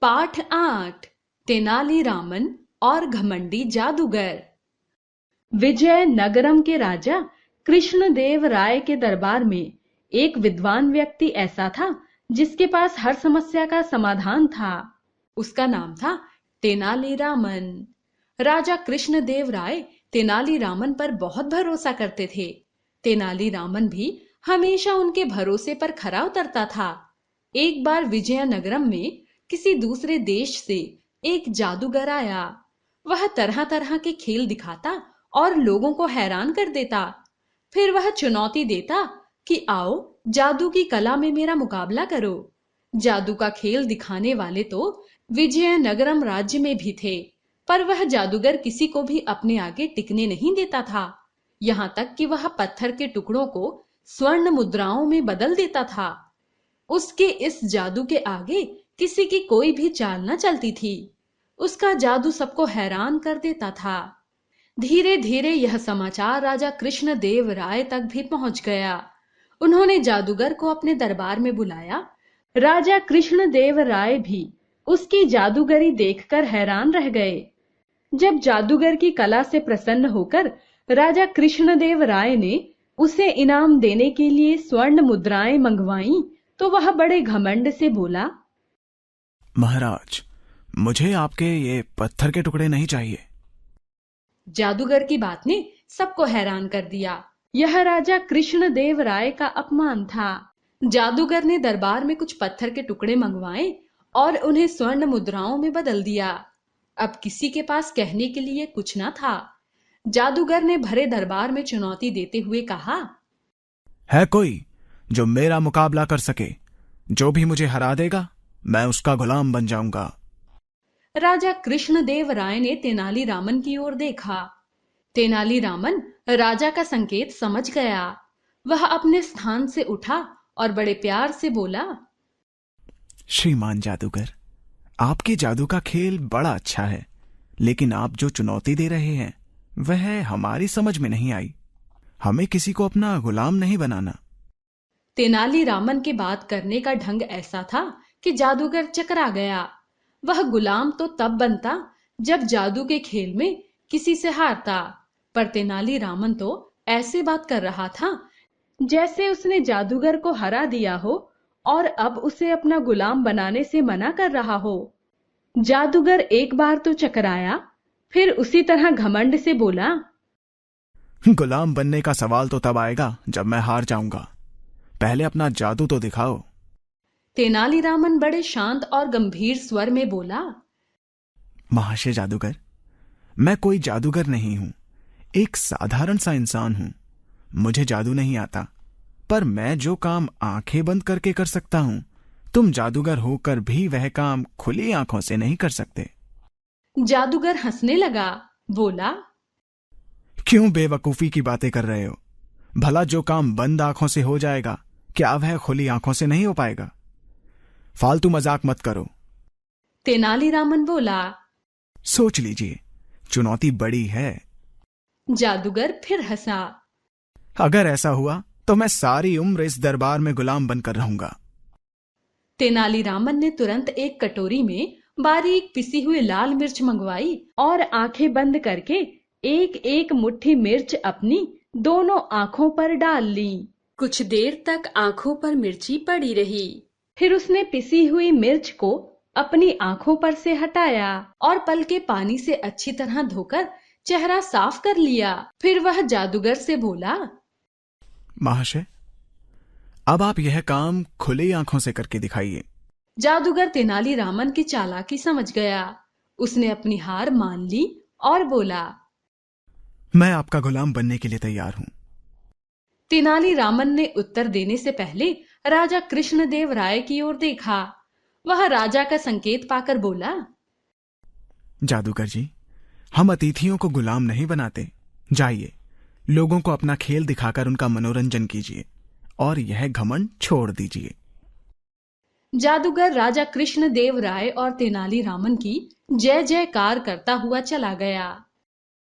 पाठ 8। तेनालीरामन और घमंडी जादूगर। विजय नगरम के राजा कृष्णदेव राय के दरबार में एक विद्वान व्यक्ति ऐसा था जिसके पास हर समस्या का समाधान था। उसका नाम था तेनालीरामन। राजा कृष्णदेव राय तेनालीरामन पर बहुत भरोसा करते थे। तेनालीरामन भी हमेशा उनके भरोसे पर खरा उतरता था। एक बार विजयनगरम में किसी दूसरे देश से एक जादूगर आया। वह तरह तरह के खेल दिखाता और लोगों को हैरान कर देता। फिर वह चुनौती देता कि आओ जादू की कला में मेरा मुकाबला करो। जादू का खेल दिखाने वाले तो विजयनगरम राज्य में भी थे, पर वह जादूगर किसी को भी अपने आगे टिकने नहीं देता था। यहाँ तक कि वह पत्थर के टुकड़ों को स्वर्ण मुद्राओं में बदल देता था। उसके इस जादू के आगे किसी की कोई भी चाल न चलती थी। उसका जादू सबको हैरान कर देता था। धीरे धीरे यह समाचार राजा कृष्णदेव राय तक भी पहुंच गया। उन्होंने जादूगर को अपने दरबार में बुलाया। राजा कृष्णदेव राय भी उसकी जादूगरी देखकर हैरान रह गए। जब जादूगर की कला से प्रसन्न होकर राजा कृष्णदेव राय ने उसे इनाम देने के लिए स्वर्ण मुद्राएं मंगवाईं, तो वह बड़े घमंड से बोला, महाराज, मुझे आपके ये पत्थर के टुकड़े नहीं चाहिए। जादूगर की बात ने सबको हैरान कर दिया। यह राजा कृष्णदेव राय का अपमान था। जादूगर ने दरबार में कुछ पत्थर के टुकड़े मंगवाए और उन्हें स्वर्ण मुद्राओं में बदल दिया। अब किसी के पास कहने के लिए कुछ न था। जादूगर ने भरे दरबार में चुनौती देते हुए कहा, है कोई जो मेरा मुकाबला कर सके? जो भी मुझे हरा देगा मैं उसका गुलाम बन जाऊंगा। राजा कृष्णदेव राय ने तेनालीरामन की ओर देखा। तेनालीरामन राजा का संकेत समझ गया। वह अपने स्थान से उठा और बड़े प्यार से बोला, श्रीमान जादूगर, आपके जादू का खेल बड़ा अच्छा है, लेकिन आप जो चुनौती दे रहे हैं वह हमारी समझ में नहीं आई। हमें किसी को अपना गुलाम नहीं बनाना। तेनालीरामन के बात करने का ढंग ऐसा था कि जादूगर चकरा गया। वह गुलाम तो तब बनता जब जादू के खेल में किसी से हारता, पर तेनालीरामन तो ऐसे बात कर रहा था जैसे उसने जादूगर को हरा दिया हो और अब उसे अपना गुलाम बनाने से मना कर रहा हो। जादूगर एक बार तो चकराया, फिर उसी तरह घमंड से बोला, गुलाम बनने का सवाल तो तब आएगा जब मैं हार जाऊंगा। पहले अपना जादू तो दिखाओ। तेनालीरामन बड़े शांत और गंभीर स्वर में बोला, महाशय जादूगर, मैं कोई जादूगर नहीं हूं, एक साधारण सा इंसान हूं। मुझे जादू नहीं आता, पर मैं जो काम आंखें बंद करके कर सकता हूं, तुम जादूगर होकर भी वह काम खुली आंखों से नहीं कर सकते। जादूगर हंसने लगा, बोला, क्यों बेवकूफी की बातें कर रहे हो? भला जो काम बंद आंखों से हो जाएगा, क्या वह खुली आंखों से नहीं हो पाएगा? फालतू मजाक मत करो। तेनालीरामन बोला। सोच लीजिए, चुनौती बड़ी है। जादूगर फिर हंसा। अगर ऐसा हुआ तो मैं सारी उम्र इस दरबार में गुलाम बनकर रहूंगा। तेनालीरामन ने तुरंत एक कटोरी में बारीक पिसी हुई लाल मिर्च मंगवाई और आंखें बंद करके एक एक मुट्ठी मिर्च अपनी दोनों आंखों पर डाल ली। कुछ देर तक आंखों पर मिर्ची पड़ी रही। फिर उसने पिसी हुई मिर्च को अपनी आंखों पर से हटाया और पल के पानी से अच्छी तरह धोकर चेहरा साफ कर लिया। फिर वह जादूगर से बोला, महाशय, अब आप यह काम खुली आंखों से करके दिखाइए। जादूगर तेनालीरामन की चालाकी समझ गया। उसने अपनी हार मान ली और बोला, मैं आपका गुलाम बनने के लिए तैयार हूं। तेनालीरामन ने उत्तर देने से पहले राजा कृष्णदेव राय की ओर देखा। वह राजा का संकेत पाकर बोला, जादूगर जी, हम अतिथियों को गुलाम नहीं बनाते। जाइए, लोगों को अपना खेल दिखाकर उनका मनोरंजन कीजिए और यह घमंड छोड़ दीजिए। जादूगर राजा कृष्णदेव राय और तेनालीरामन की जय जयकार करता हुआ चला गया।